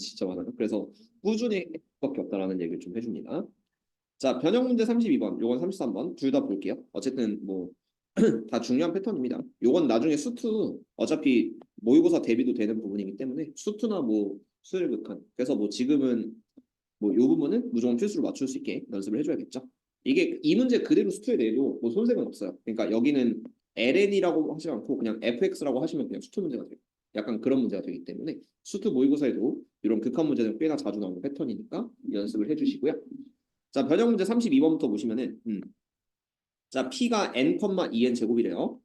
진짜 많아요. 그래서 꾸준히 할 수밖에 없다라는 얘기를 좀 해줍니다. 자, 변형 문제 32번, 요건 33번 둘 다 볼게요. 어쨌든 뭐 다 중요한 패턴입니다. 요건 나중에 수투 어차피 모의고사 대비도 되는 부분이기 때문에 수투나 뭐 수열 극한. 그래서 뭐 지금은 뭐 요 부분은 무조건 필수로 맞출 수 있게 연습을 해줘야겠죠. 이게 이 문제 그대로 수투에 내도 뭐 손색은 없어요. 그러니까 여기는 ln이라고 하지 않고 그냥 fx라고 하시면 그냥 수투 문제가 돼요. 약간 그런 문제가 되기 때문에 수투 모의고사에도 이런 극한 문제는 꽤나 자주 나오는 패턴이니까 연습을 해주시고요. 자, 변형 문제 32번부터 보시면은 자, P가 n, 2n 제곱이래요.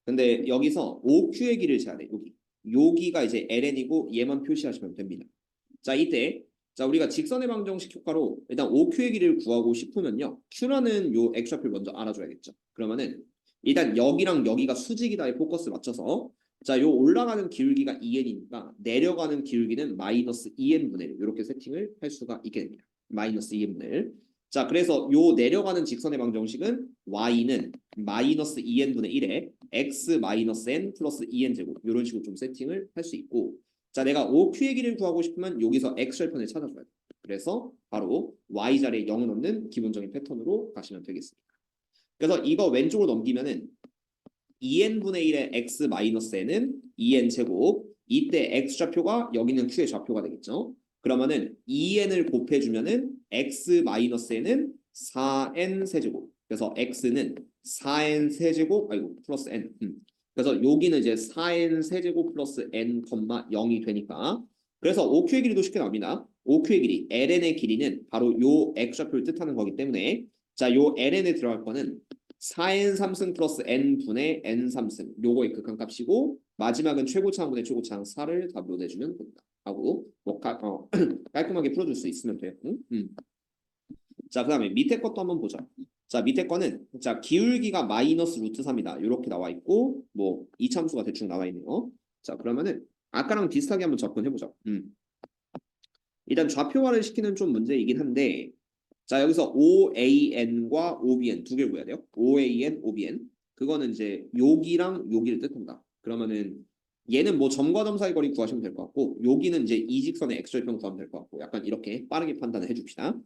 근데 여기서 OQ의 길을 재야 돼. 여기가 이제 ln이고 얘만 표시하시면 됩니다. 자, 이때 자, 우리가 직선의 방정식 효과로 일단 OQ의 길을 구하고 싶으면요. Q라는 요 X좌표를 먼저 알아줘야겠죠. 그러면은 일단 여기랑 여기가 수직이다에 포커스 맞춰서 자, 요 올라가는 기울기가 2n이니까 내려가는 기울기는 마이너스 2n분의 1 이렇게 세팅을 할 수가 있게 됩니다. 마이너스 2n분의 1. 자, 그래서 요 내려가는 직선의 방정식은 y는 마이너스 2n분의 1에 x 마이너스 n 플러스 2n 제곱 이런 식으로 좀 세팅을 할 수 있고 자, 내가 OQ의 길을 구하고 싶으면 여기서 x절편을 찾아줘야 돼. 그래서 바로 y 자리에 0을 넣는 기본적인 패턴으로 가시면 되겠습니다. 그래서 이거 왼쪽으로 넘기면은 2n분의 1의 x 마이너스 n은 2n 제곱 이때 x좌표가 여기는 q의 좌표가 되겠죠. 그러면은 2n을 곱해주면은 x 마이너스 n은 4n 세제곱. 그래서 x는 4n 세제곱 아이고 플러스 n. 그래서 여기는 이제 4n 세제곱 플러스 n, 0이 되니까 그래서 OQ의 길이도 쉽게 나옵니다. OQ의 길이 ln의 길이는 바로 요 x좌표를 뜻하는 거기 때문에 자, 요 ln에 들어갈 거는 4n 3승 플러스 n분의 n 3승 요거의 극한값이고 마지막은 최고차항분의 최고차항 4를 답으로 내주면 된다. 하고 뭐 깔끔하게 풀어줄 수 있으면 돼요. 자, 그 다음에 밑에 것도 한번 보자. 자, 밑에 거는 자 기울기가 마이너스 루트 3이다. 이렇게 나와 있고 뭐 이참수가 대충 나와 있네요. 자, 그러면은 아까랑 비슷하게 한번 접근해보자. 일단 좌표화를 시키는 좀 문제이긴 한데 자, 여기서 OAN과 OBN 두 개를 구해야 돼요. OAN, OBN. 그거는 이제 여기랑 여기를 뜻한다. 그러면은 얘는 뭐 점과 점 사이 거리 구하시면 될 것 같고 여기는 이제 이 직선의 x절편 구하면 될 것 같고 약간 이렇게 빠르게 판단을 해줍시다.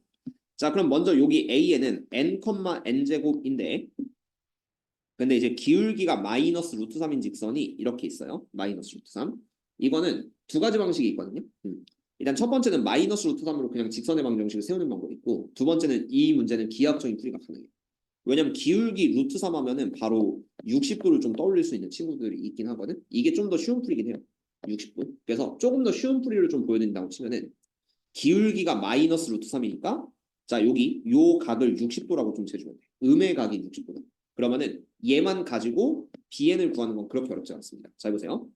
자, 그럼 먼저 여기 AN은 n, n제곱인데 근데 이제 기울기가 마이너스 루트 3인 직선이 이렇게 있어요. 마이너스 루트 3. 이거는 두 가지 방식이 있거든요. 일단 첫 번째는 마이너스 루트 3으로 그냥 직선의 방정식을 세우는 방법이 있고 두 번째는 이 문제는 기하학적인 풀이가 가능해요. 왜냐면 기울기 루트 3 하면은 바로 60도를 좀 떠올릴 수 있는 친구들이 있긴 하거든. 이게 좀 더 쉬운 풀이긴 해요. 60도. 그래서 조금 더 쉬운 풀이를 좀 보여드린다고 치면은 기울기가 마이너스 루트 3이니까 자, 여기 요 각을 60도라고 좀 재주면 돼. 음의 각이 60도다. 그러면은 얘만 가지고 BN을 구하는 건 그렇게 어렵지 않습니다. 자, 해보세요.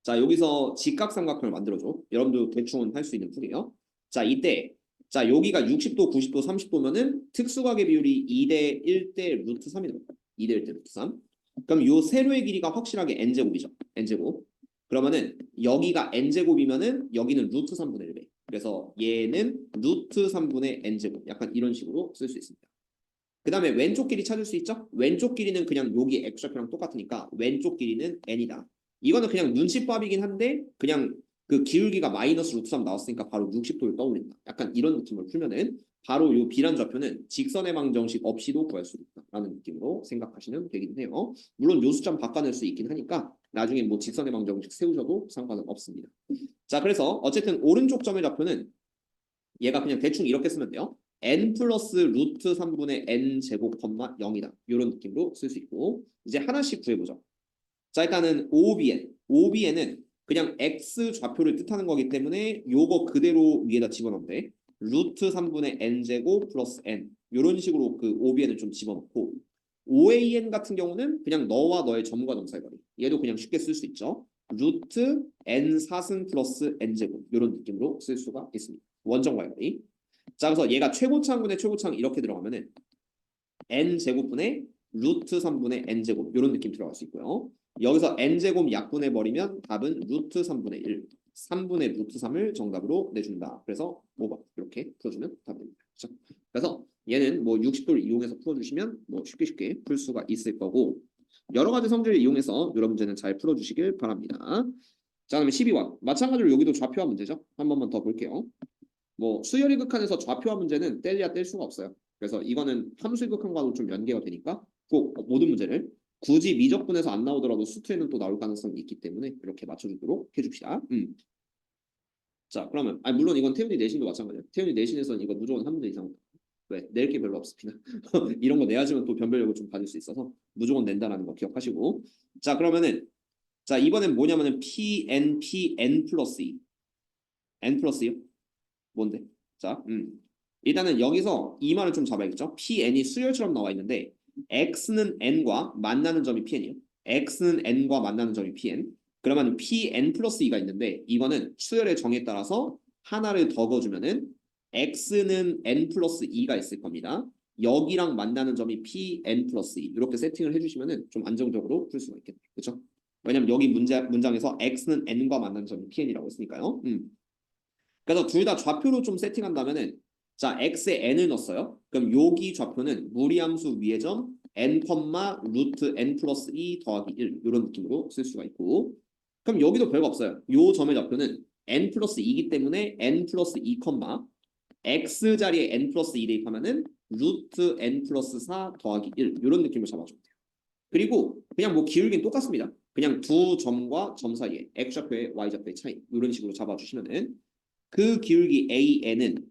자, 여기서 직각삼각형을 만들어줘. 여러분도 대충은 할 수 있는 풀이에요. 자, 이때 자, 여기가 60도, 90도, 30도면은 특수각의 비율이 2대 1대 루트 3이 됩니다. 2대 1대 루트 3. 그럼 요 세로의 길이가 확실하게 n제곱이죠. n제곱. 그러면은 여기가 n제곱이면은 여기는 루트 3분의 1배. 그래서 얘는 루트 3분의 n제곱. 약간 이런 식으로 쓸 수 있습니다. 그 다음에 왼쪽 길이 찾을 수 있죠? 왼쪽 길이는 그냥 여기 x좌표랑 똑같으니까 왼쪽 길이는 n이다. 이거는 그냥 눈치밥이긴 한데 그냥 그 기울기가 마이너스 루트 3 나왔으니까 바로 60도를 떠올린다. 약간 이런 느낌을 풀면은 바로 이 비란 좌표는 직선의 방정식 없이도 구할 수 있다라는 느낌으로 생각하시면 되긴 해요. 물론 요 숫자 바꿔낼 수 있긴 하니까 나중에 뭐 직선의 방정식 세우셔도 상관은 없습니다. 자, 그래서 어쨌든 오른쪽 점의 좌표는 얘가 그냥 대충 이렇게 쓰면 돼요. n 플러스 루트 3분의 n 제곱, 0이다. 이런 느낌으로 쓸 수 있고 이제 하나씩 구해보죠. 자, 일단은 OBN. OBN은 그냥 x 좌표를 뜻하는 거기 때문에 요거 그대로 위에다 집어넣으면 돼. 루트 3분의 n 제곱 플러스 n. 이런 식으로 그 OBN을 좀 집어넣고 OAN 같은 경우는 그냥 너와 너의 점과 점 사이 거리. 얘도 그냥 쉽게 쓸 수 있죠. 루트 n 4승 플러스 n 제곱. 이런 느낌으로 쓸 수가 있습니다. 원점과의 거리. 자, 그래서 얘가 최고차항분의 최고차항 이렇게 들어가면은 n 제곱분의 루트 3분의 n 제곱 이런 느낌 들어갈 수 있고요. 여기서 n 제곱 약분해 버리면 답은 루트 3분의 1, 3분의 루트 3을 정답으로 내준다. 그래서 5번 이렇게 풀어주면 답입니다. 그렇죠? 그래서 얘는 뭐 60도를 이용해서 풀어주시면 뭐 쉽게 풀 수가 있을 거고 여러 가지 성질을 이용해서 여러 문제는 잘 풀어주시길 바랍니다. 자, 그러면 12번. 마찬가지로 여기도 좌표화 문제죠. 한 번만 더 볼게요. 뭐 수열이 극한에서 좌표화 문제는 뗄래야 뗄 수가 없어요. 그래서 이거는 함수의 극한과도 좀 연계가 되니까 꼭 모든 문제를 굳이 미적분에서 안 나오더라도 수투에는 또 나올 가능성이 있기 때문에 이렇게 맞춰주도록 해줍시다. 자, 그러면 물론 이건 태훈이 내신도 마찬가지예요. 태훈이 내신에서는 이거 무조건 한 문제 이상. 왜? 낼 게 별로 없습니다. 이런 거 내야지만 또 변별력을 좀 받을 수 있어서 무조건 낸다라는 거 기억하시고. 자, 그러면은 자, 이번엔 뭐냐면은 PN 플러스 2. N 플러스 2요? 뭔데? 자, 일단은 여기서 이 말을 좀 잡아야겠죠? PN이 수열처럼 나와 있는데 X는 N과 만나는 점이 PN이에요. X는 N과 만나는 점이 PN. 그러면 PN 플러스 2가 있는데 이거는 수열의 정에 따라서 하나를 더 넣어주면은 X는 N 플러스 2가 있을 겁니다. 여기랑 만나는 점이 PN 플러스 2 이렇게 세팅을 해주시면은 좀 안정적으로 풀 수가 있겠네요. 그렇죠? 왜냐면 여기 문장에서 X는 N과 만나는 점이 PN이라고 했으니까요. 그래서 둘 다 좌표로 좀 세팅한다면은 자 x에 n을 넣었어요. 그럼 여기 좌표는 무리함수 위의 점 n, 루트 n 플러스 2 더하기 1 이런 느낌으로 쓸 수가 있고 그럼 여기도 별거 없어요. 요 점의 좌표는 n 플러스 2이기 때문에 n 플러스 2, x 자리에 n 플러스 2 대입하면은 루트 n 플러스 4 더하기 1 이런 느낌을 잡아주면 돼요. 그리고 그냥 뭐 기울기는 똑같습니다. 그냥 두 점과 점 사이에 x좌표의 y좌표의 차이 이런 식으로 잡아주시면은 그 기울기 AN은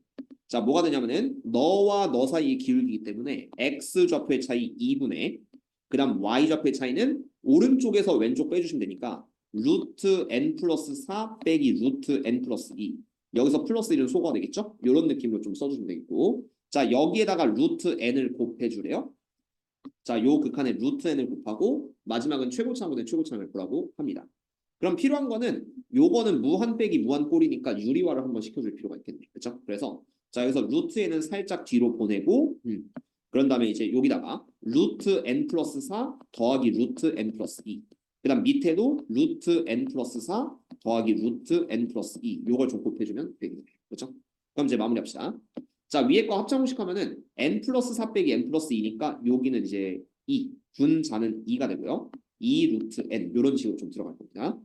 자 뭐가 되냐면은 너와 너 사이의 기울기이기 때문에 x 좌표의 차이 2분의 그 다음 y 좌표의 차이는 오른쪽에서 왼쪽 빼주시면 되니까 루트 n 플러스 4 빼기 루트 n 플러스 2 여기서 플러스 1은 소거가 되겠죠? 이런 느낌으로 좀 써주시면 되겠고 자 여기에다가 루트 n을 곱해주래요. 자 요 극한에 루트 n을 곱하고 마지막은 최고차항분의 최고차항을 구라고 합니다. 그럼 필요한 거는 요거는 무한 빼기 무한 꼴이니까 유리화를 한번 시켜줄 필요가 있겠네요. 그렇죠? 그래서 자 여기서 루트에는 살짝 뒤로 보내고 그런 다음에 이제 여기다가 루트 n 플러스 4 더하기 루트 n 플러스 2 그 다음 밑에도 루트 n 플러스 4 더하기 루트 n 플러스 2 요걸 좀 곱해주면 되겠네요. 그렇죠? 그럼 이제 마무리합시다. 자 위에 거 합창공식 하면은 n 플러스 4 빼기 n 플러스 2니까 여기는 이제 2 분자는 2가 되고요. 2 루트 n 이런 식으로 좀 들어갈 겁니다.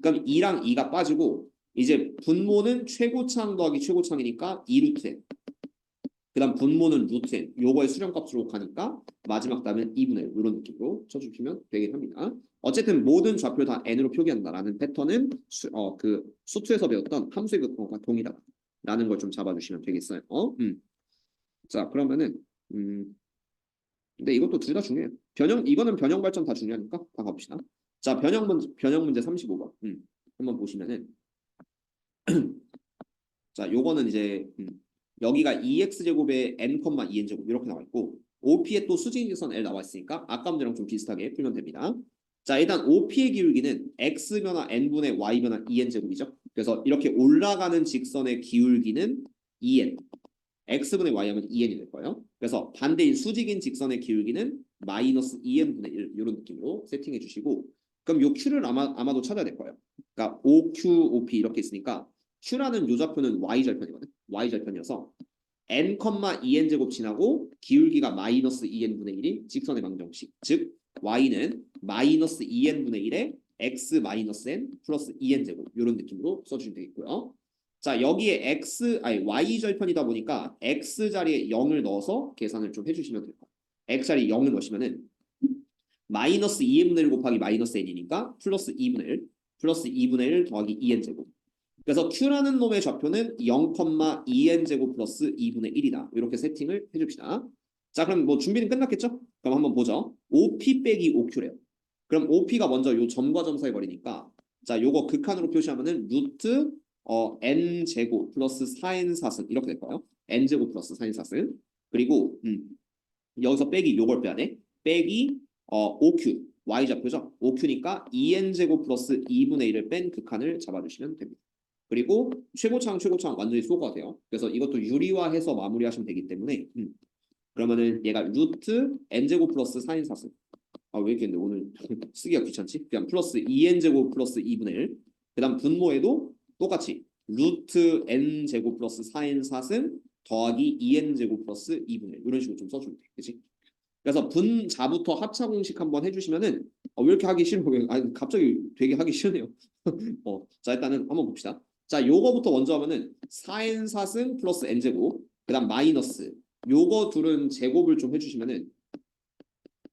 그럼 2랑 2가 빠지고 이제 분모는 최고차항 더하기 최고차항이니까 2 루트 n 그 다음 분모는 루트 n 요거의 수렴값으로 가니까 마지막 답은 2분의 1 이런 느낌으로 쳐주시면 되긴 합니다. 어쨌든 모든 좌표를 다 n으로 표기한다라는 패턴은 그 수투에서 배웠던 함수의 극한과 동일하다라는 걸 좀 잡아주시면 되겠어요. 자 그러면은 근데 이것도 둘 다 중요해요. 이거는 변형 발전 다 중요하니까 다 가봅시다. 자 변형 문제 35번 한번 보시면은 자 요거는 이제 여기가 2x제곱에 n, 2n제곱 이렇게 나와 있고 OP에 또 수직직선 L 나와 있으니까 아까 문제랑 좀 비슷하게 풀면 됩니다. 자 일단 OP의 기울기는 x변화 n분의 y변화 2n제곱이죠. 그래서 이렇게 올라가는 직선의 기울기는 2n x분의 y 하면 2n이 될 거예요. 그래서 반대인 수직인 직선의 기울기는 마이너스 2n분의 1 이런 느낌으로 세팅해 주시고 그럼 요 q를 아마도 찾아야 될 거예요. 그러니까 OQ, OP 이렇게 있으니까 q라는 요 좌표는 y절편이거든. y절편이어서 n, 2n 제곱 지나고 기울기가 마이너스 2n분의 1이 직선의 방정식. 즉 y는 마이너스 2n분의 1에 x 마이너스 n 플러스 2n 제곱 이런 느낌으로 써주시면 되겠고요. 자 여기에 y 절편이다 보니까 x 자리에 0을 넣어서 계산을 좀 해주시면 될 거예요. x 자리에 0을 넣으시면은 마이너스 2n분의 1 곱하기 마이너스 n이니까 플러스 2분의 1 플러스 2분의 1 더하기 2n 제곱. 그래서 q라는 놈의 좌표는 0,2n 제곱 플러스 2분의 1이다. 이렇게 세팅을 해줍시다. 자 그럼 뭐 준비는 끝났겠죠? 그럼 한번 보죠. OP 빼기 OQ래요. 그럼 OP가 먼저 요 점과 점 사이 거리니까 자 요거 극한으로 표시하면은 루트 n 제곱 플러스 4n 사승 이렇게 될 거예요. n 제곱 플러스 4n 사승 그리고 여기서 빼기 요걸 빼야 돼. 빼기 OQ y 좌표죠. OQ니까 2n 제곱 플러스 2분의 1을 뺀 극한을 잡아주시면 됩니다. 그리고 최고차항 완전히 소거가 돼요. 그래서 이것도 유리화해서 마무리하시면 되기 때문에 그러면은 얘가 루트 n제곱 플러스 4n 사승 왜 이렇게 했는데 오늘 쓰기가 귀찮지? 그냥 플러스 2n제곱 플러스 2분의 1 그 다음 분모에도 똑같이 루트 n제곱 플러스 4n 사승 더하기 2n제곱 플러스 2분의 1 이런 식으로 좀 써주면 돼. 그치? 그래서 분자부터 합차 공식 한번 해주시면은 왜 이렇게 하기 싫어? 아니 갑자기 되게 하기 싫네요. 자 일단은 한번 봅시다. 자 요거부터 먼저 하면은 4n 4승 플러스 n 제곱 그다음 마이너스 요거 둘은 제곱을 좀 해주시면은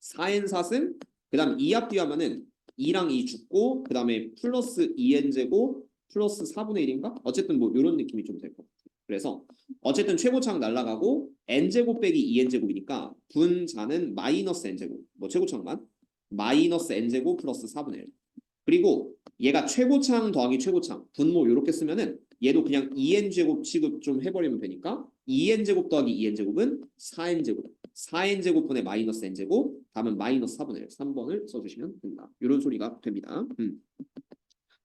4n 4승 그다음 2합 뒤하면은 2랑 2 죽고 그다음에 플러스 2n 제곱 플러스 4분의 1인가? 어쨌든 뭐 이런 느낌이 좀 될 것 같아요. 그래서 어쨌든 최고차항 날라가고 n 제곱 빼기 2n 제곱이니까 분자는 마이너스 n 제곱 뭐 최고차항만 마이너스 n 제곱 플러스 4분의 1 그리고 얘가 최고차항 더하기 최고차항 분모 이렇게 쓰면은 얘도 그냥 2n 제곱 취급 좀 해버리면 되니까 2n 제곱 더하기 2n 제곱은 4n 제곱 4n 제곱분의 마이너스 n 제곱 다음은 마이너스 4분의 1 3번을 써주시면 됩니다. 이런 소리가 됩니다.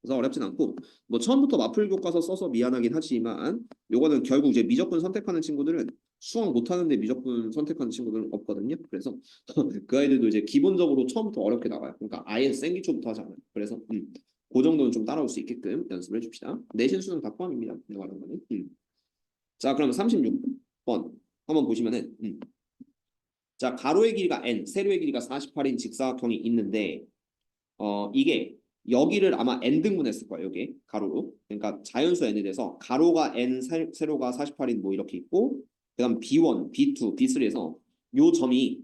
그래서 어렵진 않고 뭐 처음부터 마플 교과서 써서 미안하긴 하지만 요거는 결국 이제 미적분 선택하는 친구들은 수학 못하는데 미적분 선택하는 친구들은 없거든요. 그래서 그 아이들도 이제 기본적으로 처음부터 어렵게 나와요. 그러니까 아예 생기초부터 하지 않아요. 그래서 그 정도는 좀 따라올 수 있게끔 연습을 해줍시다. 내신 수능 다 포함입니다. 이거 하는 거는. 자 그럼 36번 한번 보시면은 자 가로의 길이가 n, 세로의 길이가 48인 직사각형이 있는데 이게 여기를 아마 n 등분했을 거예요. 여기 가로로. 그러니까 자연수 n에 대해서 가로가 n, 세로가 48인 뭐 이렇게 있고 그다음 b1, b2, b3에서 요 점이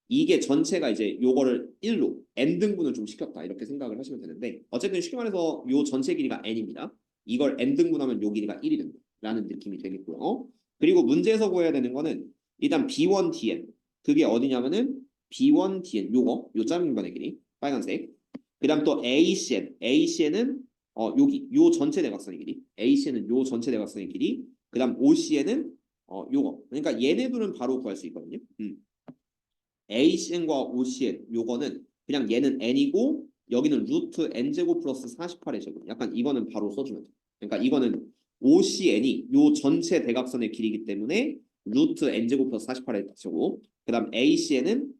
이게 전체가 이제 요거를 1로 n 등분을 좀 시켰다 이렇게 생각을 하시면 되는데 어쨌든 쉽게 말해서 요 전체 길이가 n입니다. 이걸 n 등분하면 요 길이가 1이 된다라는 느낌이 되겠고요. 그리고 문제에서 구해야 되는 거는 일단 b1, dn 그게 어디냐면은 b1, dn 요거 요 짧은 변의 길이 빨간색 그다음 또 ACN, ACN은 여기 요 전체 대각선의 길이, ACN은 요 전체 대각선의 길이, 그다음 OCN은 요거. 그러니까 얘네들은 바로 구할 수 있거든요. ACN과 OCN 요거는 그냥 얘는 n이고 여기는 루트 n 제곱 플러스 48의 제곱. 약간 이거는 바로 써주면 돼. 그러니까 이거는 OCN이 요 전체 대각선의 길이기 때문에 루트 n 제곱 플러스 48의 제곱. 그다음 ACN은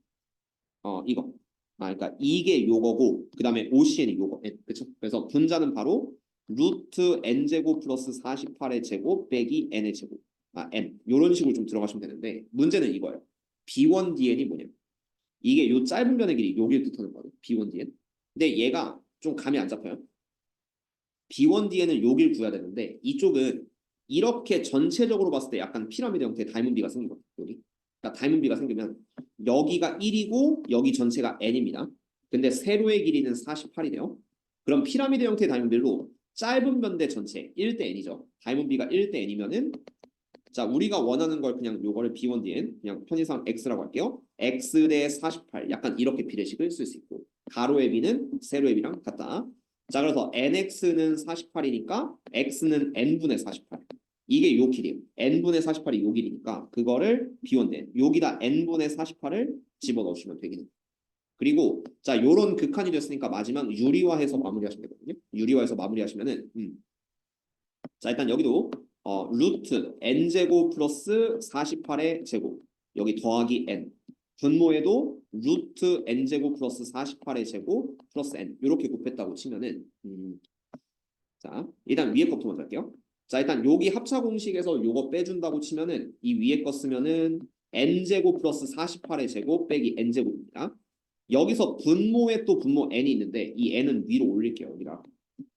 이거. 그러니까 이게 요거고 그다음에 OCN이 요거. 그렇죠? 그래서 분자는 바로 루트 n 제곱 플러스 48의 제곱 빼기 n의 제곱. n. 요런 식으로 좀 들어가시면 되는데 문제는 이거예요. B1DN이 뭐냐? 이게 요 짧은 변의 길이 요길 뜻하는 거거든. B1DN. 근데 얘가 좀 감이 안 잡혀요. B1DN은 요길 구해야 되는데 이쪽은 이렇게 전체적으로 봤을 때 약간 피라미드 형태의 다이문비가 생기거든. 여기. 그러니까 다이문비가 생기면 여기가 1이고 여기 전체가 n입니다. 근데 세로의 길이는 48이래요. 그럼 피라미드 형태의 다이문비로 짧은 변대 전체 1대 n이죠. 다이문비가 1대 n이면은 자 우리가 원하는 걸 그냥 요거를 B1DN 그냥 편의상 x라고 할게요. x 대 48 약간 이렇게 비례식을 쓸 수 있고 가로의 b는 세로의 b랑 같다. 자 그래서 nx는 48이니까 x는 n분의 48 이게 요 길이에요. n분의 48이 요 길이니까 그거를 B1DN 여기다 n분의 48을 집어넣으시면 되겠네요. 그리고 자 요런 극한이 됐으니까 마지막 유리화해서 마무리하시면 되거든요. 유리화해서 마무리하시면은 자 일단 여기도 루트 n제곱 플러스 48의 제곱 여기 더하기 n 분모에도 루트 n제곱 플러스 48의 제곱 플러스 n 이렇게 곱했다고 치면은 자 일단 위에 것부터 먼저 할게요. 자 일단 여기 합차 공식에서 요거 빼준다고 치면은 이 위에 거 쓰면은 n제곱 플러스 48의 제곱 빼기 n제곱입니다. 여기서 분모에 또 분모 n이 있는데 이 n은 위로 올릴게요.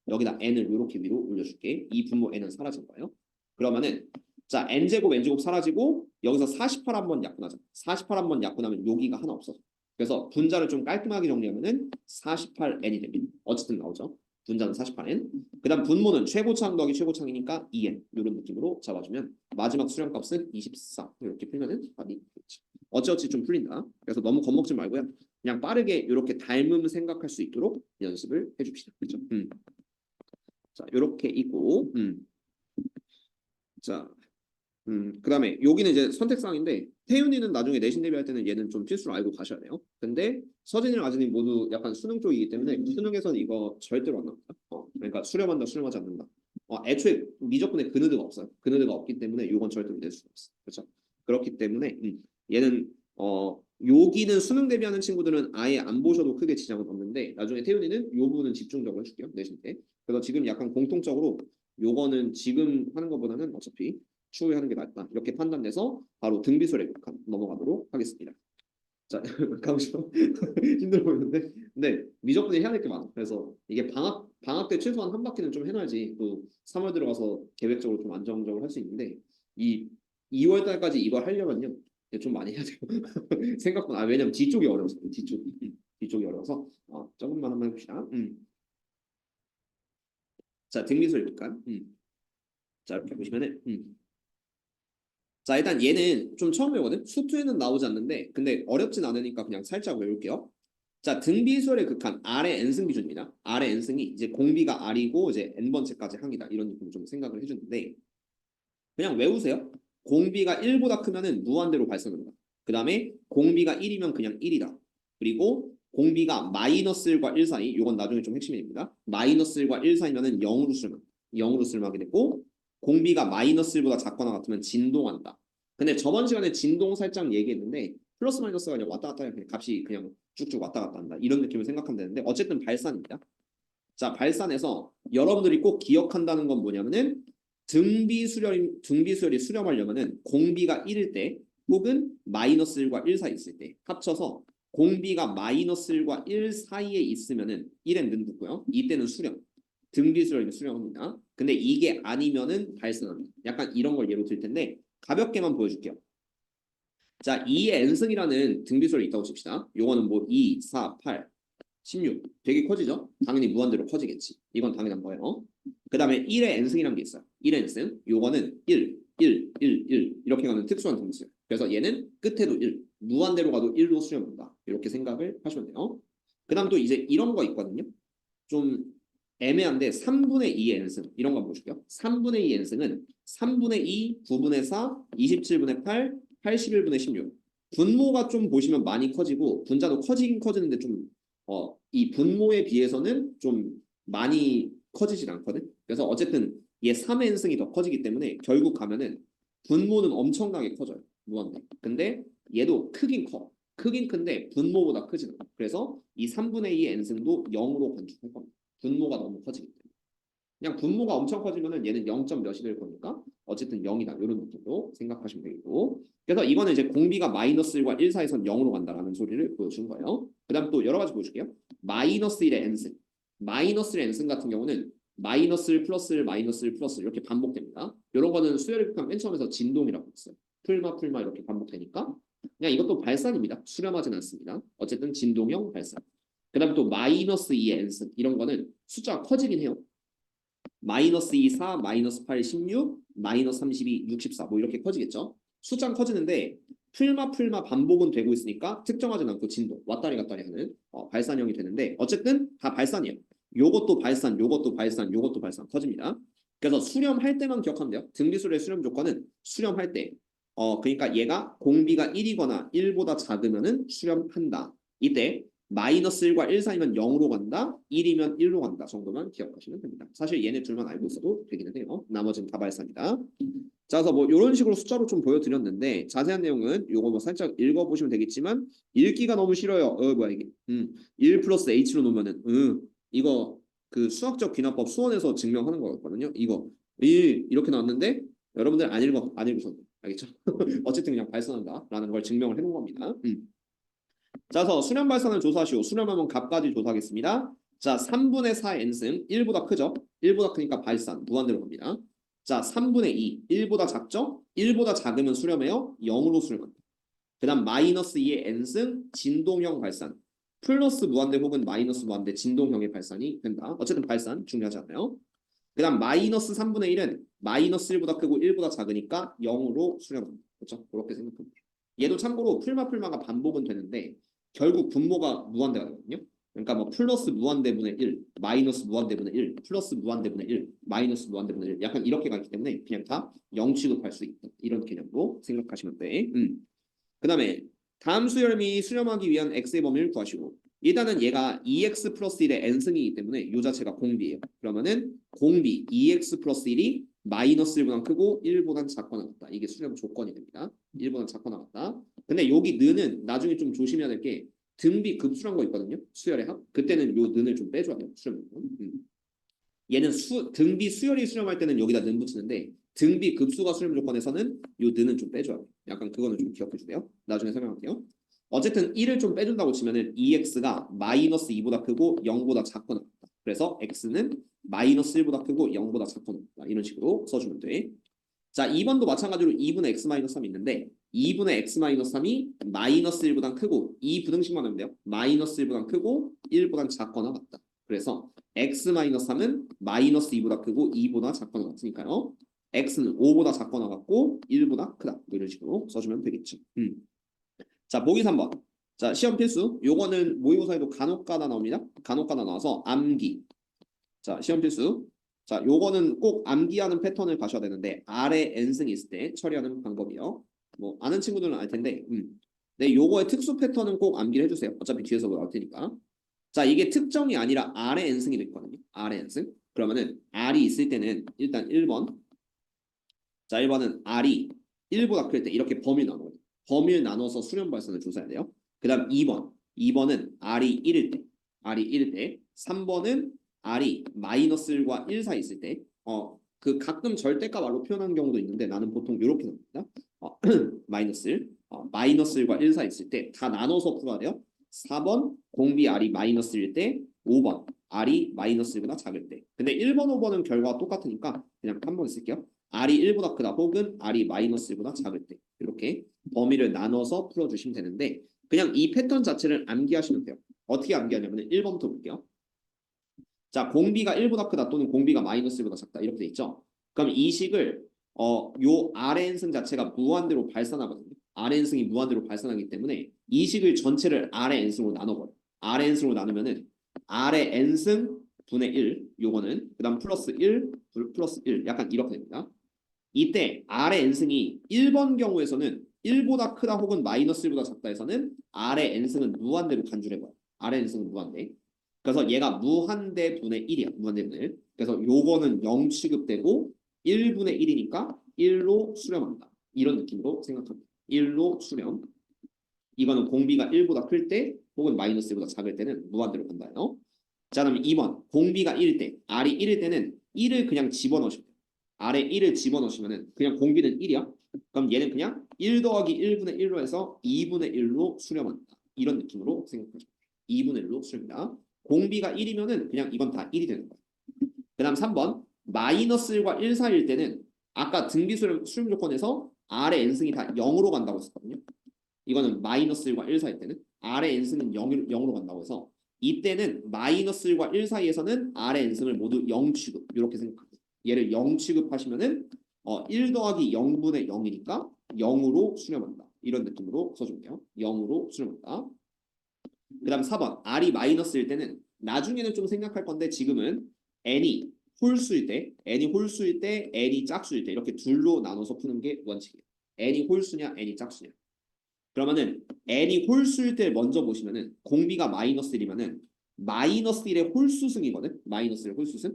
여기다 n을 이렇게 위로 올려줄게. 이 분모 n은 사라진 거예요. 그러면은 자 n제곱 n제곱 사라지고 여기서 48 한번 약분하자. 48 한번 약분하면 여기가 하나 없어. 그래서 분자를 좀 깔끔하게 정리하면은 48n이 됩니다. 어쨌든 나오죠. 분자는 48n. 그다음 분모는 최고차항 더하기 최고차항이니까 2n 이런 느낌으로 잡아주면 마지막 수렴값은 24 이렇게 풀면은 답이 되겠죠. 어찌어찌 좀 풀린다. 그래서 너무 겁먹지 말고요. 그냥 빠르게 이렇게 닮음 생각할 수 있도록 연습을 해줍시다. 그렇죠? 자, 요렇게 있고, 자, 그다음에 여기는 이제 선택사항인데 태윤이는 나중에 내신 대비할 때는 얘는 좀 필수로 알고 가셔야 돼요. 근데 서진이랑 아진이 모두 약간 수능 쪽이기 때문에 수능에서는 이거 절대로 안 나옵니다. 그러니까 수렴한다, 수렴하지 않는다. 애초에 미적분에 그느드가 없어요. 그느드가 없기 때문에 이건 절대로 낼 수가 없어. 그렇죠? 그렇기 때문에 얘는 여기는 수능 대비하는 친구들은 아예 안 보셔도 크게 지장은 없는데 나중에 태윤이는 요 부분은 집중적으로 해줄게요. 내신 때. 그래서 지금 약간 공통적으로 요거는 지금 하는 것보다는 어차피 추후에 하는 게 낫다. 이렇게 판단돼서 바로 등비술에 넘어가도록 하겠습니다. 자, 가보시죠. 힘들어 보이는데. 근데 미적분이 해야 될 게 많아. 그래서 이게 방학 때 최소한 한 바퀴는 좀 해놔야지 또 3월 들어가서 계획적으로 좀 안정적으로 할 수 있는데 이 2월 달까지 이걸 하려면요. 좀 많이 해야 돼요. 생각보다 왜냐면 뒤쪽이 어려워서 뒤쪽이 어려워서 조금만 한번 해봅시다. 자, 등비수열니까. 자, 이렇게 보시면은 자, 일단 얘는 좀 처음 배우거든. 수투에는 나오지 않는데 근데 어렵진 않으니까 그냥 살짝 외울게요. 자, 등비수열의 극한 R의 n승 기준입니다. R의 n승이 이제 공비가 R이고 이제 n번째까지 항이다. 이런 느낌 좀 생각을 해주는데 그냥 외우세요. 공비가 1보다 크면은 무한대로 발생합니다. 그 다음에 공비가 1이면 그냥 1이다. 그리고 공비가 마이너스 1과 1 사이, 이건 나중에 좀 핵심입니다. 마이너스 1과 1 사이면은 0으로 수렴, 0으로 수렴하게 되고 공비가 마이너스 1보다 작거나 같으면 진동한다. 근데 저번 시간에 진동 살짝 얘기했는데 플러스 마이너스가 그냥 왔다 갔다 그냥 값이 그냥 쭉쭉 왔다 갔다 한다. 이런 느낌을 생각하면 되는데 어쨌든 발산입니다. 자, 발산에서 여러분들이 꼭 기억한다는 건 뭐냐면은 등비수열이 수렴하려면은 공비가 1일 때 혹은 마이너스 1과 1 사이 있을 때 합쳐서 공비가 마이너스 1과 1 사이에 있으면은 1엔 는 붙고요. 이때는 수렴. 등비수열이 수렴합니다. 근데 이게 아니면은 발산합니다. 약간 이런 걸 예로 들 텐데 가볍게만 보여줄게요. 자, 2의 n승이라는 등비수열이 있다고 칩시다. 요거는 뭐 2, 4, 8, 16. 되게 커지죠? 당연히 무한대로 커지겠지. 이건 당연한 거예요. 그 다음에 1의 n승이라는 게 있어요. 1의 n승. 요거는 1, 1, 1, 1 이렇게 가는 특수한 등수예요. 그래서 얘는 끝에도 1, 무한대로 가도 1로 수렴한다. 이렇게 생각을 하시면 돼요. 그 다음 또 이제 이런 거 있거든요. 좀 애매한데 3분의 2의 n승. 이런 거 보실게요. 3분의 2 n승은 3분의 2, 9분의 4, 27분의 8, 81분의 16. 분모가 좀 보시면 많이 커지고 분자도 커지긴 커지는데 좀 이 분모에 비해서는 좀 많이 커지진 않거든. 그래서 어쨌든 얘 3의 n승이 더 커지기 때문에 결국 가면은 분모는 엄청나게 커져요. 무한대. 근데 얘도 크긴 커. 크긴 큰데 분모보다 크지는 않아. 그래서 이 3분의 2의 n승도 0으로 건축할 겁니다. 분모가 너무 커지기 때문에. 그냥 분모가 엄청 커지면은 얘는 0. 몇이 될 거니까 어쨌든 0이다. 이런 느낌으로 생각하시면 되겠고. 그래서 이거는 이제 공비가 마이너스 1과 1 사이에선 0으로 간다라는 소리를 보여준 거예요. 그 다음 또 여러 가지 보여줄게요. 마이너스 1의 n승. 마이너스 1의 n승 같은 경우는 마이너스 1 플러스 1 마이너스 1 플러스 1 이렇게 반복됩니다. 이런 거는 수열의 극한 맨 처음에서 진동이라고 했어요. 풀마 이렇게 반복되니까 그냥 이것도 발산입니다. 수렴하진 않습니다. 어쨌든 진동형 발산. 그 다음에 또 마이너스 2의 n승. 이런 거는 숫자가 커지긴 해요. 마이너스 2, 4, 마이너스 8, 16, 마이너스 32, 64 뭐 이렇게 커지겠죠. 숫자는 커지는데 풀마 반복은 되고 있으니까 특정하지 않고 진동 왔다리 갔다리 하는 발산형이 되는데 어쨌든 다 발산이에요. 요것도 발산, 요것도 발산, 요것도 발산 커집니다. 그래서 수렴할 때만 기억하면 돼요. 등비수열의 수렴 조건은 수렴할 때 그러니까 얘가 공비가 1이거나 1보다 작으면은 수렴한다. 이때 마이너스 1과 1 사이면 0으로 간다. 1이면 1로 간다 정도만 기억하시면 됩니다. 사실 얘네 둘만 알고 있어도 되기는 해요. 나머지는 다 발산이다. 자, 그래서 뭐 이런 식으로 숫자로 좀 보여드렸는데 자세한 내용은 요거 뭐 살짝 읽어보시면 되겠지만 읽기가 너무 싫어요. 뭐야 이게? 1 플러스 h로 놓으면은 이거 그 수학적 귀납법 수원에서 증명하는 거였거든요. 이거 이렇게 나왔는데 여러분들 안 읽으셨네. 알겠죠? 어쨌든 그냥 발산한다라는 걸 증명을 해놓은 겁니다. 자, 그래서 수렴 발산을 조사하시오. 수렴하면 값까지 조사하겠습니다. 자, 3분의 4 n승 1보다 크죠? 1보다 크니까 발산 무한대로 갑니다. 자, 3분의 2 1보다 작죠? 1보다 작으면 수렴해요. 0으로 수렴합니다. 그 다음 마이너스 2의 n승 진동형 발산 플러스 무한대 혹은 마이너스 무한대 진동형의 발산이 된다. 어쨌든 발산 중요하지 않아요. 그 다음 마이너스 3분의 1은 마이너스 1보다 크고 1보다 작으니까 0으로 수렴합니다. 그렇죠? 그렇게 생각합니다. 얘도 참고로 풀마가 반복은 되는데 결국 분모가 무한대가 되거든요. 그러니까 뭐 플러스 무한대분의 1, 마이너스 무한대분의 1, 플러스 무한대분의 1, 마이너스 무한대분의 1 약간 이렇게 가기 때문에 그냥 다 0 취급할 수 있다. 이런 개념으로 생각하시면 돼. 그 다음에 다음 수열미 수렴하기 위한 x의 범위를 구하시고 일단은 얘가 2x 플러스 1의 n승이기 때문에 이 자체가 공비예요. 그러면은 공비 2x 플러스 1이 마이너스 1보다 크고 1보다 작거나 같다. 이게 수렴 조건이 됩니다. 1보다 작거나 같다. 근데 여기 는은 나중에 좀 조심해야 될 게 등비 급수란 거 있거든요. 수열의 합. 그때는 요 는을 좀 빼줘야 돼요. 수렴. 얘는 등비 수열이 수렴할 때는 여기다 는 붙이는데 등비 급수가 수렴 조건에서는 요 는은 좀 빼줘야 돼요. 약간 그거는 좀 기억해 주세요. 나중에 설명할게요. 어쨌든 1을 좀 빼준다고 치면은 2x가 마이너스 2보다 크고 0보다 작거나 같다. 그래서 x는 마이너스 1보다 크고 0보다 작거나 같다. 이런 식으로 써주면 돼. 자, 2번도 마찬가지로 2분의 x 마이너스 3이 있는데 2분의 x 마이너스 3이 마이너스 1보다 크고 이 부등식만 하면 돼요. 마이너스 1보다 크고 1보다 작거나 같다. 그래서 x 마이너스 3은 마이너스 2보다 크고 2보다 작거나 같으니까요. x는 5보다 작거나 같고 1보다 크다. 뭐 이런 식으로 써주면 되겠죠. 자, 보기 3번. 자, 시험 필수. 요거는 모의고사에도 간혹가다 나옵니다. 간혹가다 나와서 암기. 자, 시험 필수. 자, 요거는 꼭 암기하는 패턴을 가셔야 되는데 아래 n승이 있을 때 처리하는 방법이요. 뭐 아는 친구들은 알 텐데, 네, 요거의 특수 패턴은 꼭 암기를 해주세요. 어차피 뒤에서 나올 테니까. 자, 이게 특정이 아니라 아래 n승이 있거든요. 아래 n승. 그러면은 r이 있을 때는 일단 1번. 자, 1번은 r이 1보다 클 때 이렇게 범위를 나눠요. 범위를 나눠서 수렴 발산을 조사해야 돼요. 그 다음 2번. 2번은 r이 1일 때. r이 1일 때. 3번은 r이 마이너스 1과 1 사이 있을 때. 그 가끔 절대값 r로 표현하는 경우도 있는데 나는 보통 이렇게 납니다. 마이너스 1. 마이너스 1과 1 사이 있을 때 다 나눠서 풀어야 돼요. 4번 공비 r이 마이너스 1일 때. 5번 r이 마이너스 1보다 작을 때. 근데 1번, 5번은 결과가 똑같으니까 그냥 한 번 쓸게요. r이 1보다 크다 혹은 r이 마이너스 1보다 작을 때. 이렇게 범위를 나눠서 풀어주시면 되는데 그냥 이 패턴 자체를 암기하시면 돼요. 어떻게 암기하냐면 1번부터 볼게요. 자, 공비가 1보다 크다 또는 공비가 마이너스 1보다 작다 이렇게 돼 있죠. 그럼 이 식을 요 Rn승 자체가 무한대로 발산하거든요. Rn승이 무한대로 발산하기 때문에 이 식을 전체를 Rn승으로 나눠버려요. Rn승으로 나누면은 R의 n승 분의 1 요거는 그 다음 플러스 1 플러스 1 약간 이렇게 됩니다. 이때 R의 n승이 1번 경우에서는 1보다 크다 혹은 마이너스 1보다 작다 해서는 R의 n승은 무한대로 간주해봐요. R의 n승은 무한대. 그래서 얘가 무한대 분의 1이야. 무한대 분의 1. 그래서 요거는 0 취급되고 1분의 1이니까 1로 수렴한다. 이런 느낌으로 생각합니다. 1로 수렴. 이거는 공비가 1보다 클 때 혹은 마이너스 1보다 작을 때는 무한대로 간다요. 자, 그럼 2번. 공비가 1일 때, R이 1일 때는 1을 그냥 집어넣으시면 돼요. R에 1을 집어넣으시면 그냥 공비는 1이야. 그럼 얘는 그냥 1 더하기 1분의 1로 해서 2분의 1로 수렴한다. 이런 느낌으로 생각하죠. 2분의 1로 수렴이다. 공비가 1이면은 그냥 이건 다 1이 되는 거야. 그 다음 3번. 마이너스 1과 1 사이일 때는 아까 등비 수렴 조건에서 R의 n승이 다 0으로 간다고 했었거든요. 이거는 마이너스 1과 1 사이일 때는 R의 n승은 0으로 간다고 해서 이때는 마이너스 1과 1 사이에서는 R의 n승을 모두 0 취급 이렇게 생각합니다. 얘를 0 취급하시면은 1 더하기 0분의 0이니까 0으로 수렴한다. 이런 느낌으로 써줄게요. 0으로 수렴한다. 그 다음 4번. R이 마이너스일 때는 나중에는 좀 생각할 건데 지금은 n이 홀수일 때, n이 짝수일 때 이렇게 둘로 나눠서 푸는 게 원칙이에요. n이 홀수냐, n이 짝수냐. 그러면은 n이 홀수일 때 먼저 보시면은 공비가 마이너스 1이면은 마이너스 1의 홀수승이거든. 마이너스 1의 홀수승.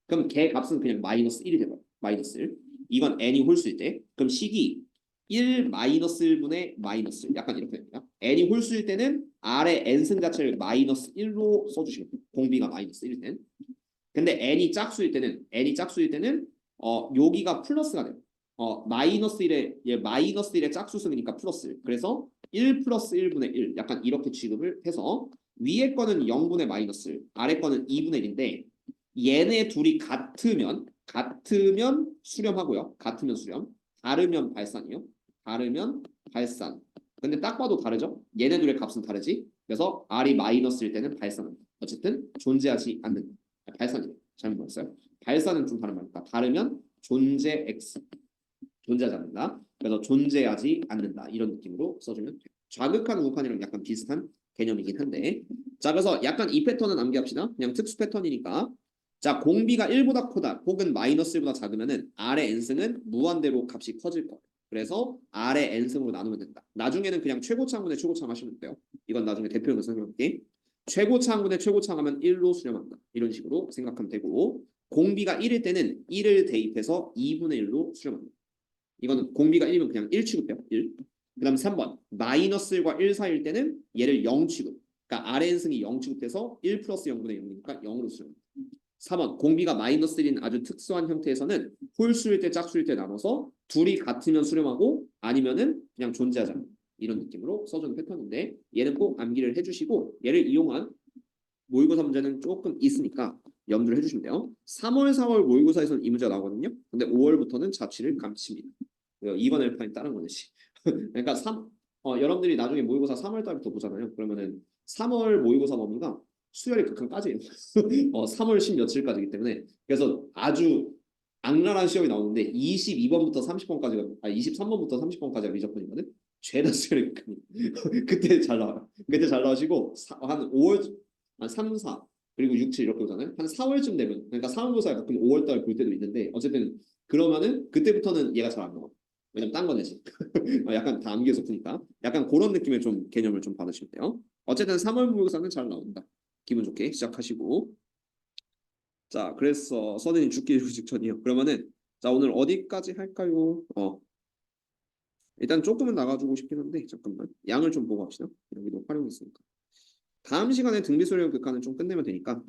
그럼 걔 값은 그냥 마이너스 1이 돼버려. 마이너스 1. 이건 n이 홀수일 때. 그럼 식이 1 마이너스 1분의 마이너스 1. 약간 이렇게 됩니다. n이 홀수일 때는 R의 n승 자체를 마이너스 1로 써주시면 돼요. 공비가 마이너스 1일 땐. 근데 n이 짝수일 때는 여기가 플러스가 돼요. 마이너스 1의 짝수승이니까 플러스 1. 그래서 1 플러스 1분의 1 약간 이렇게 취급을 해서 위에 거는 0분의 마이너스 1, 아래 거는 2분의 1인데 얘네 둘이 같으면 수렴하고요. 같으면 수렴. 다르면 발산이요. 다르면 발산. 근데 딱 봐도 다르죠? 얘네 둘의 값은 다르지? 그래서 R이 마이너스일 때는 발산은 어쨌든 존재하지 않는 발산이에요. 잘못 봤어요. 발산은 좀 다른 말이니까 다르면 존재 X. 존재하지 않는다. 그래서 존재하지 않는다. 이런 느낌으로 써주면 돼요. 좌극한 우극한이랑 약간 비슷한 개념이긴 한데 자 그래서 약간 이 패턴은 암기합시다. 그냥 특수 패턴이니까 자 공비가 1보다 크다 혹은 마이너스 1보다 작으면은 R의 n승은 무한대로 값이 커질 거예요. 그래서 R의 n승으로 나누면 된다. 나중에는 그냥 최고차항분의 최고차항 하시면 돼요. 이건 나중에 대표용으로 설명할게. 최고차항분의 최고차항하면 1로 수렴한다. 이런 식으로 생각하면 되고 공비가 1일 때는 1을 대입해서 2분의 1로 수렴한다. 이거는 공비가 1이면 그냥 1 취급해요. 1. 그 다음 3번. 마이너스 1과 1 사이일 때는 얘를 0 취급. 그러니까 R의 n승이 0 취급해서 1 플러스 0분의 0이니까 0으로 수렴. 4번. 공비가 마이너스 1인 아주 특수한 형태에서는 홀수일 때 짝수일 때 나눠서 둘이 같으면 수렴하고 아니면은 그냥 존재하지 않는 이런 느낌으로 써주는 패턴인데 얘는 꼭 암기를 해주시고 얘를 이용한 모의고사 문제는 조금 있으니까 염두를 해주시면 돼요. 3월, 4월 모의고사에서는 이 문제가 나오거든요. 근데 5월부터는 자취를 감칩니다. 2번 L판이 다른 거듯이. 그러니까 여러분들이 나중에 모의고사 3월 달부터 보잖아요. 그러면은 3월 모의고사 범위가 수열이 극한까지예요. 3월 10 며칠까지이기 때문에 그래서 아주 악랄한 시험이 나오는데 22번부터 30번까지가 23번부터 30번까지가 미적분이거든. 죄다 수열이 극한이에요. 그때 잘 나와요. 그때 잘 나오시고 한 5월 한 3, 4 그리고 6, 7 이렇게 오잖아요. 한 4월쯤 되면 그러니까 3월고사에 가끔 5월달 볼 때도 있는데 어쨌든 그러면은 그때부터는 얘가 잘 안 나와. 왜냐면 딴 거내지. 약간 다 암기해서 푸니까 약간 그런 느낌의 좀 개념을 좀 받으시면 돼요. 어쨌든 3월 모의고사는 잘 나온다. 기분 좋게 시작하시고 자 그래서 선생님 죽기 직전이요. 그러면은 자 오늘 어디까지 할까요? 일단 조금은 나가주고 싶긴 한데 잠깐만 양을 좀 보고 합시다. 여기도 활용했으니까. 다음 시간에 등비소령 극한은 좀 끝내면 되니까.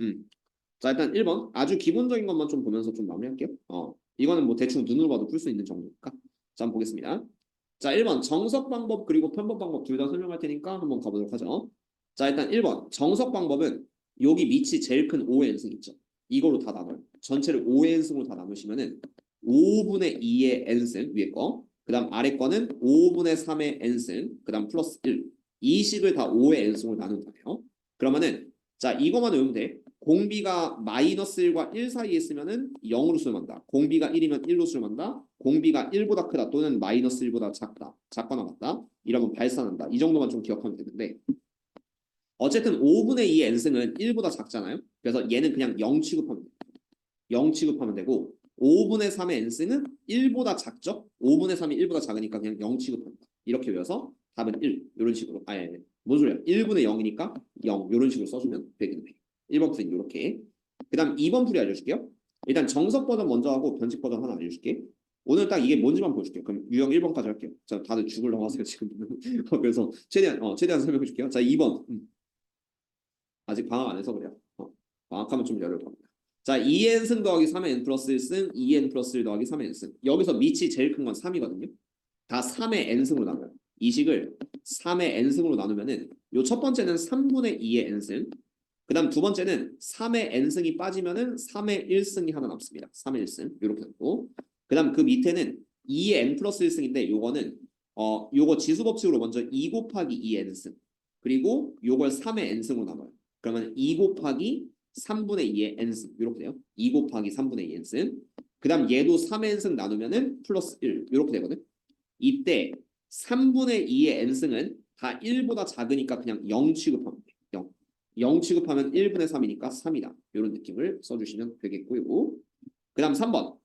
자 일단 1번 아주 기본적인 것만 좀 보면서 좀 마무리할게요. 이거는 뭐 대충 눈으로 봐도 풀 수 있는 정도니까. 자 한번 보겠습니다. 자 1번 정석 방법 그리고 편법 방법 둘 다 설명할 테니까 한번 가보도록 하죠. 자 일단 1번 정석 방법은 여기 밑이 제일 큰 5의 n승 있죠. 이걸로 다 나눠요. 전체를 5의 n승으로 다 나누시면은 5분의 2의 n승 위에 거, 그 다음 아래 거는 5분의 3의 n승, 그 다음 플러스 1. 이 식을 다 5의 n승으로 나눈다네요. 그러면은 자 이거만 외우면 돼. 공비가 마이너스 1과 1 사이에 있으면은 0으로 수렴한다. 공비가 1이면 1로 수렴한다. 공비가 1보다 크다 또는 마이너스 1보다 작다. 작거나 같다. 이러면 발산한다. 이 정도만 좀 기억하면 되는데 어쨌든 5분의 2의 n승은 1보다 작잖아요. 그래서 얘는 그냥 0 취급하면 돼요. 0 취급하면 되고 5분의 3의 n승은 1보다 작죠. 5분의 3이 1보다 작으니까 그냥 0 취급한다. 이렇게 외워서 답은 1 이런 식으로 뭔 소리야 1분의 0이니까 0 이런 식으로 써주면 되겠네. 1번 풀이 이렇게. 그 다음 2번 풀이 알려줄게요. 일단 정석 버전 먼저 하고 변칙 버전 하나 알려줄게. 오늘 딱 이게 뭔지만 보여줄게요. 그럼 유형 1번까지 할게요. 자 다들 죽으려고 하세요 지금. 그래서 최대한 설명해 줄게요. 자 2번 아직 방학 안 해서 그래요. 방학하면 좀 열을 겁니다. 자 2n승 더하기 3n 플러스 1승 2n 플러스 1 더하기 3n승. 여기서 밑이 제일 큰 건 3이거든요. 다 3의 n승으로 나눠요. 이 식을 3의 n승으로 나누면은 요 첫 번째는 3분의 2의 n승. 그 다음 두 번째는 3의 n승이 빠지면은 3의 1승이 하나 남습니다. 3의 1승 이렇게 되고 그 다음 그 밑에는 2의 n 플러스 1승인데 요거는 요거 지수법칙으로 먼저 2 곱하기 2 n승 그리고 요걸 3의 n승으로 나눠요. 그러면 2 곱하기 3분의 2의 n승 이렇게 돼요. 2 곱하기 3분의 2 n승 그 다음 얘도 3의 n승 나누면은 플러스 1 이렇게 되거든. 이때 3분의 2의 n승은 다 1보다 작으니까 그냥 0 취급하면 돼. 0. 0 취급하면 1분의 3이니까 3이다. 이런 느낌을 써주시면 되겠고요. 그 다음 3번.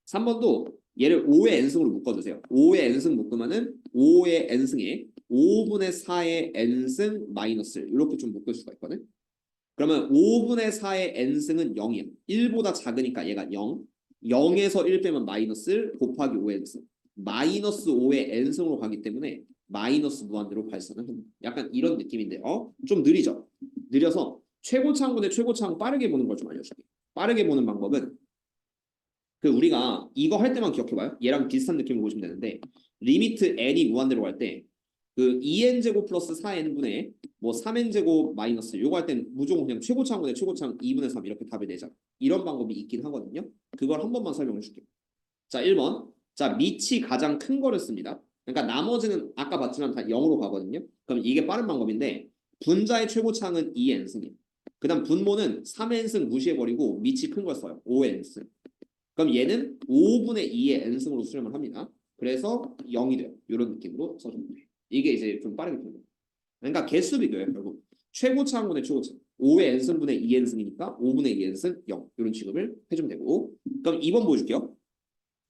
3번도 얘를 5의 n승으로 묶어주세요. 5의 n승 묶으면은 5의 n승에 5분의 4의 n승 마이너스 이렇게 좀 묶을 수가 있거든. 그러면 5분의 4의 n승은 0이야. 1보다 작으니까 얘가 0. 0에서 1 빼면 마이너스 1 곱하기 5의 n승. 마이너스 5의 n승으로 가기 때문에 마이너스 무한대로 발산을 합니다. 약간 이런 느낌인데 좀 느리죠? 느려서 최고차항분의 최고차항 빠르게 보는 걸 좀 알려줄게요. 빠르게 보는 방법은 그 우리가 이거 할 때만 기억해봐요. 얘랑 비슷한 느낌을 보시면 되는데 리미트 n이 무한대로 갈 때 그 2n제곱 플러스 4n분의 뭐 3n제곱 마이너스 요거 할 때는 무조건 그냥 최고차항분의 최고차항 2분의 3 이렇게 답을 내자. 이런 방법이 있긴 하거든요. 그걸 한 번만 설명해 줄게요. 자 1번 자 밑이 가장 큰 거를 씁니다. 그러니까 나머지는 아까 봤지만 다 0으로 가거든요. 그럼 이게 빠른 방법인데 분자의 최고차항은 2n승이에요. 그 다음 분모는 3n승 무시해버리고 밑이 큰 걸 써요. 5n승. 그럼 얘는 5분의 2의 n승으로 수렴을 합니다. 그래서 0이 돼요. 이런 느낌으로 써주면 돼요. 이게 이제 좀 빠르게 풀려요. 그러니까 개수 비교예요. 결국 최고차항분의 최고차항 5의 n승분의 2n승이니까 5분의 2n승 0 이런 취급을 해주면 되고 그럼 2번 보여줄게요.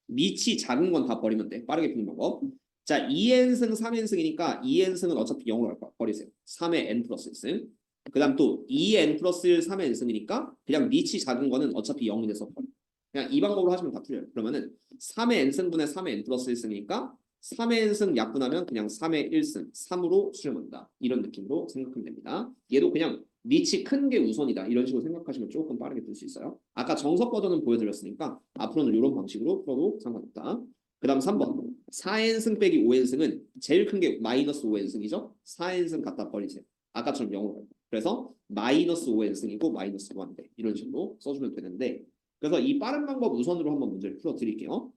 밑이 작은 건 다 버리면 돼. 빠르게 푸는 방법. 자 2n승 3n승이니까 2n승은 어차피 0으로 버리세요. 3의 n 플러스 1승. 그 다음 또 2n 플러스 1 3의 n승이니까 그냥 밑이 작은 거는 어차피 0이 돼서 버려. 그냥 이 방법으로 하시면 다 풀려요. 그러면은 3의 n승분의 3의 n 플러스 1승이니까 3의 n승 약분하면 그냥 3의 1승 3으로 수렴한다. 이런 느낌으로 생각하면 됩니다. 얘도 그냥 밑이 큰 게 우선이다. 이런 식으로 생각하시면 조금 빠르게 풀 수 있어요. 아까 정석 버전은 보여드렸으니까 앞으로는 이런 방식으로 풀어도 상관없다. 그 그 다음 3번 4n승 빼기 5n승은 제일 큰 게 마이너스 5n승이죠. 4n승 갖다 버리세요. 아까처럼 0으로. 그래서 마이너스 5n승이고 마이너스 1대 이런 식으로 써주면 되는데 그래서 이 빠른 방법 우선으로 한번 문제를 풀어드릴게요.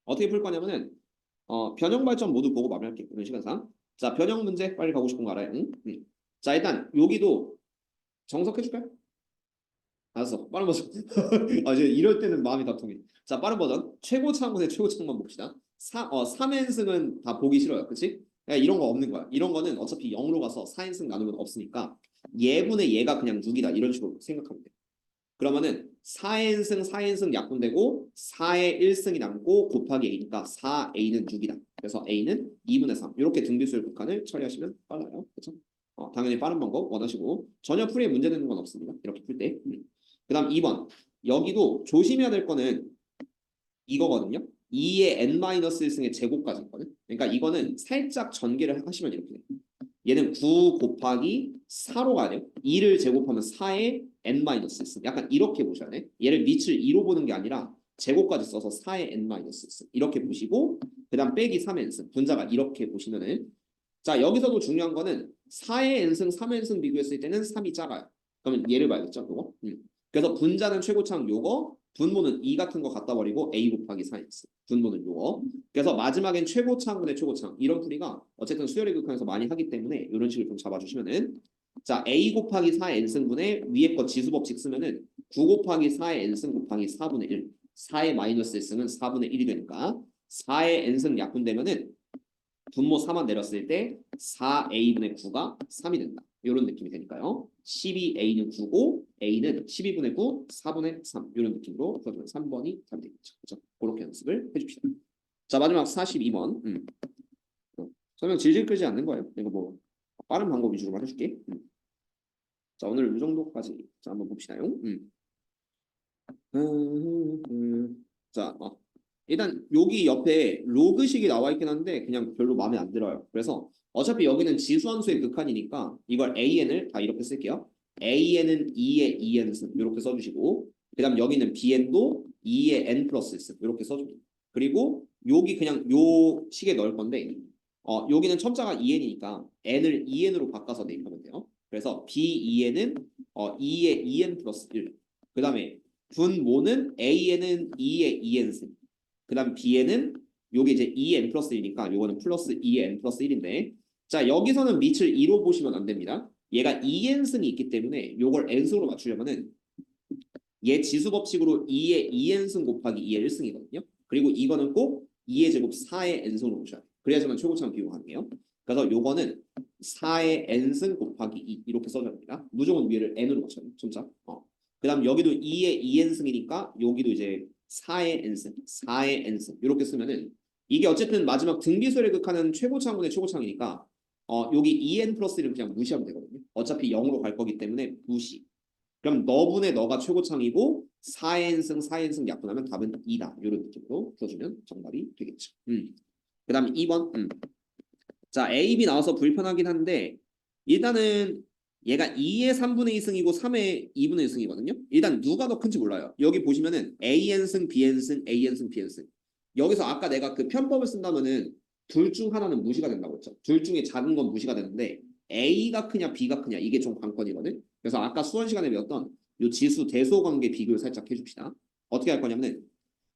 어떻게 풀 거냐면은 변형 발전 모두 보고 마무리할게요. 이런 시간상. 자, 변형 문제 빨리 가고 싶은 거 알아요? 응? 응. 자, 일단 여기도 정석해줄까요? 알았어. 빠른 버전. 이제 이럴 때는 마음이 다 통해. 자, 빠른 버전. 최고차항분의 최고차항만 봅시다. 3n승은 다 보기 싫어요. 그치? 이런 거 없는 거야. 이런 거는 어차피 0으로 가서 4n승 나누면 없으니까 얘분의 얘가 그냥 6이다. 이런 식으로 생각하면 돼. 그러면은 4n승 4n승 약분되고 4의 1승이 남고 곱하기 a니까 4a는 6이다. 그래서 a는 2분의 3. 이렇게 등비수열 극한을 처리하시면 빨라요. 그렇죠? 당연히 빠른 방법 원하시고 전혀 풀이에 문제되는 건 없습니다. 이렇게 풀 때. 그 다음 2번. 여기도 조심해야 될 거는 이거거든요. 2의 n-1승의 제곱까지 있거든. 그러니까 이거는 살짝 전개를 하시면 이렇게 돼요. 얘는 9 곱하기 4로 가야 돼요. 2를 제곱하면 4의 n-1승. 약간 이렇게 보셔야 돼. 얘를 밑을 2로 보는 게 아니라 제곱까지 써서 4의 n-1승. 이렇게 보시고 그 다음 빼기 3의 n승. 분자가 이렇게 보시면은 자 여기서도 중요한 거는 4의 n승, 3의 n승 비교했을 때는 3이 작아요. 그러면 얘를 봐야겠죠? 요거. 그래서 분자는 최고차항 요거, 분모는 2 같은 거 갖다 버리고 a 곱하기 4x. 분모는 요거. 그래서 마지막엔 최고차항분의 최고차항. 이런 풀이가 어쨌든 수열의 극한에서 많이 하기 때문에 이런 식으로 좀 잡아주시면은 자 a 곱하기 4의 n승분의 위에 거 지수법칙 쓰면은 9 곱하기 4의 n승 곱하기 4분의 1. 4의 마이너스 1승은 4분의 1이 되니까 4의 n승 약분되면은 분모 4만 내렸을 때 4a분의 9가 3이 된다. 이런 느낌이 되니까요. 12a는 9고 a는 12분의 9, 4분의 3 이런 느낌으로 풀어주면 3번이 답이 되겠죠. 그렇죠? 그렇게 연습을 해줍시다. 자 마지막 42번. 설명 질질 끌지 않는 거예요. 이거 뭐 빠른 방법 위주로 해줄게. 자 오늘 이 정도까지 자 한번 봅시다요. 자 일단 여기 옆에 로그식이 나와 있긴 한데 그냥 별로 마음에 안 들어요. 그래서 어차피 여기는 지수함수의 극한이니까 이걸 an을 다 이렇게 쓸게요. an은 2의 2n승 이렇게 써주시고 그 다음 여기는 bn도 2의 n 플러스 1승 이렇게 써줍니다. 그리고 여기 그냥 요 식에 넣을 건데 여기는 첨자가 2n이니까 n을 2n으로 바꿔서 대입하면 돼요. 그래서 b2n은 2의 2n 플러스 1. 그 다음에 분모는 an은 2의 2n승. 그 다음 b에는 요게 이제 2n 플러스 1이니까 요거는 플러스 2n 플러스 1인데 자 여기서는 밑을 2로 보시면 안 됩니다. 얘가 2n승이 있기 때문에 요걸 n승으로 맞추려면은 얘 지수 법칙으로 2의 2n승 곱하기 2의 1승이거든요. 그리고 이거는 꼭 2의 제곱 4의 n승으로 보셔야 돼요. 그래야지만 최고차항 비교 가능해요. 그래서 요거는 4의 n승 곱하기 2 이렇게 써줘야 됩니다. 무조건 위를 n으로 맞춰야 돼요. 진짜. 그 다음 여기도 2의 2n승이니까 여기도 이제 4의 n승, 4의 n승 이렇게 쓰면은 이게 어쨌든 마지막 등비수열의 극한은 최고차항분의 최고차항이니까 여기 2n 플러스 1은 그냥 무시하면 되거든요. 어차피 0으로 갈 거기 때문에 무시. 그럼 너분의 너가 최고차항이고 4n승, 4n승 약분하면 답은 2다. 이런 느낌으로 풀어주면 정답이 되겠죠. 그 다음에 2번. 자, A, B 나와서 불편하긴 한데 일단은 얘가 2의 3분의 2승이고 3의 2분의 1승이거든요. 일단 누가 더 큰지 몰라요. 여기 보시면은 AN승, BN승, AN승, BN승. 여기서 아까 내가 그 편법을 쓴다면은 둘 중 하나는 무시가 된다고 했죠. 둘 중에 작은 건 무시가 되는데 A가 크냐 B가 크냐 이게 좀 관건이거든. 그래서 아까 수원 시간에 배웠던 요 지수 대소 관계 비교를 살짝 해줍시다. 어떻게 할 거냐면은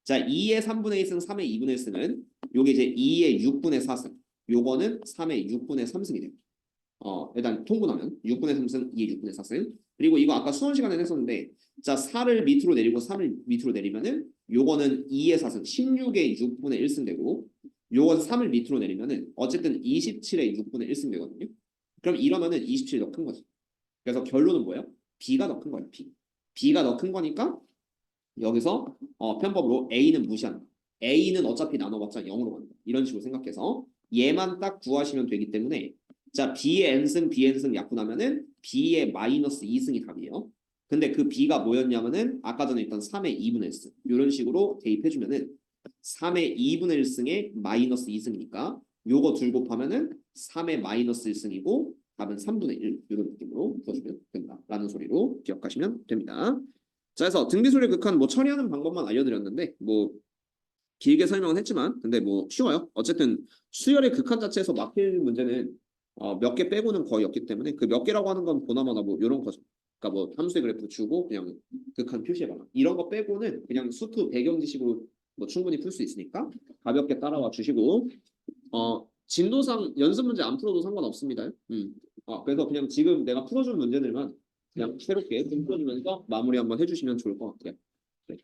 자 2의 3분의 1승, 3의 2분의 1승은 요게 이제 2의 6분의 4승. 요거는 3의 6분의 3승이 돼요. 일단 통분하면 6분의 3승, 2의 6분의 4승. 그리고 이거 아까 수원 시간에 했었는데 자 4를 밑으로 내리고 3을 밑으로 내리면은 요거는 2의 4승, 16의 6분의 1승 되고 요건 3을 밑으로 내리면은 어쨌든 27의 6분의 1승 되거든요. 그럼 이러면은 27이 더 큰 거지. 그래서 결론은 뭐예요? B가 더 큰 거예요. B가 더 큰 거니까 여기서 편법으로 A는 무시한다. A는 어차피 나눠봤자 0으로 간다. 이런 식으로 생각해서 얘만 딱 구하시면 되기 때문에 자 B의 n승, Bn승 약분하면은 B의 마이너스 2승이 답이에요. 근데 그 B가 뭐였냐면은 아까 전에 일단 3의 2분의 1승 이런 식으로 대입해주면은 3의 2분의 1승에 마이너스 2승이니까 요거 둘 곱하면은 3의 마이너스 1승이고 답은 3분의 1 이런 느낌으로 풀어주면 된다라는 소리로 기억하시면 됩니다. 자, 그래서 등비수열 극한 뭐 처리하는 방법만 알려드렸는데 뭐 길게 설명은 했지만 근데 뭐 쉬워요. 어쨌든 수열의 극한 자체에서 막힐 문제는 몇 개 빼고는 거의 없기 때문에 그 몇 개라고 하는 건 보나마나 뭐 이런 거죠. 그러니까 뭐 함수의 그래프 주고 그냥 극한 표시해봐라. 이런 거 빼고는 그냥 수투 배경지식으로 뭐 충분히 풀 수 있으니까 가볍게 따라와 주시고 진도상 연습 문제 안 풀어도 상관없습니다. 그래서 그냥 지금 내가 풀어준 문제들만 그냥 새롭게 좀 풀어주면서 마무리 한번 해주시면 좋을 것 같아요. 네.